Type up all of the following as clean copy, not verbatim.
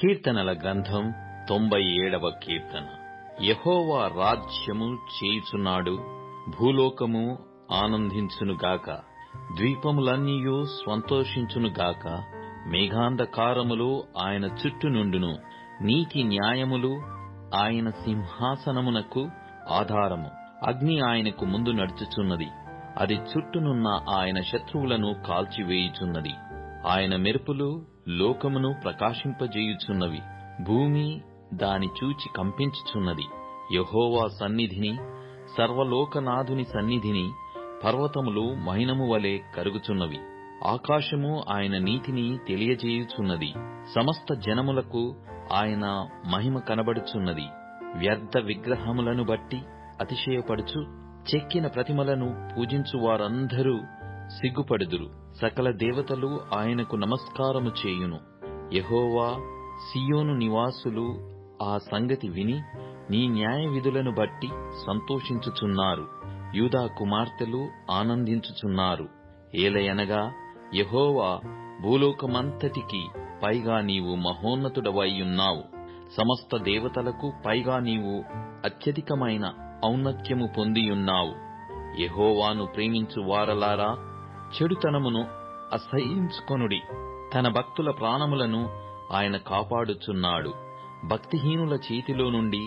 కీర్తనల గ్రంథం 97వ కీర్తన. యెహోవా రాజ్యము చేయుచున్నాడు, భూలోకము ఆనందించునుగాక, ద్వీపములన్నీయు సంతోషించునుగాక. మేఘాంధకారములు ఆయన చుట్టూ నుండును, నీతి న్యాయములు ఆయన సింహాసనమునకు ఆధారము. అగ్ని ఆయనకు ముందు నడుచుచున్నది, అది చుట్టూనున్న ఆయన శత్రువులను కాల్చివేయుచున్నది. ఆయన మెరుపులు లోకమును ప్రకాశింపజేయుచున్నవి, భూమి దాని చూచి కంపించుచున్నది. యెహోవా సన్నిధిని, సర్వలోకనాథుని సన్నిధిని పర్వతములు మైనము వలె కరుగుచున్నవి. ఆకాశము ఆయన నీతిని తెలియజేయుచున్నది, సమస్త జనములకు ఆయన మహిమ కనబడుచున్నది. వ్యర్థ విగ్రహములను బట్టి అతిశయపడుచు, చెక్కిన ప్రతిమలను పూజించు వారందరూ సిగ్గుపడుదురు. సకల దేవతలు ఆయనకు నమస్కారము చేయును. యెహోవా, సీయోను నివాసులు ఆ సంగతి విని నీ న్యాయ విధులను బట్టి సంతోషించుచున్నారు. యూదా కుమార్తెలు ఆనందించుచున్నారు. ఏలయనగా యెహోవా, భూలోకమంతటికి పైగా నీవు మహోన్నతుడవైయున్నావు. సమస్త దేవతలకు పైగా నీవు అత్యధికమైన ఔన్నత్యము పొందియున్నావు. యెహోవాను ప్రేమించు వారలారా, చెడుతనమును అసహ్యించుకొనుడి. తన భక్తుల ప్రాణములను ఆయన కాపాడుచున్నాడు. భక్తిహీనుల చేతిలో నుండి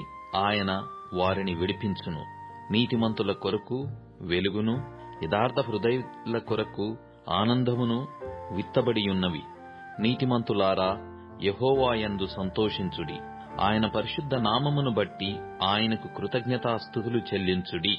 ఆయన వారిని విడిపించును. నీతిమంతుల కొరకు వెలుగును, యథార్థ హృదయుల కొరకు ఆనందమును విత్తబడియున్నవి. నీతిమంతులారా, యెహోవాయందు సంతోషించుడి. ఆయన పరిశుద్ధ నామమును బట్టి ఆయనకు కృతజ్ఞతాస్తుతులు చెల్లించుడి.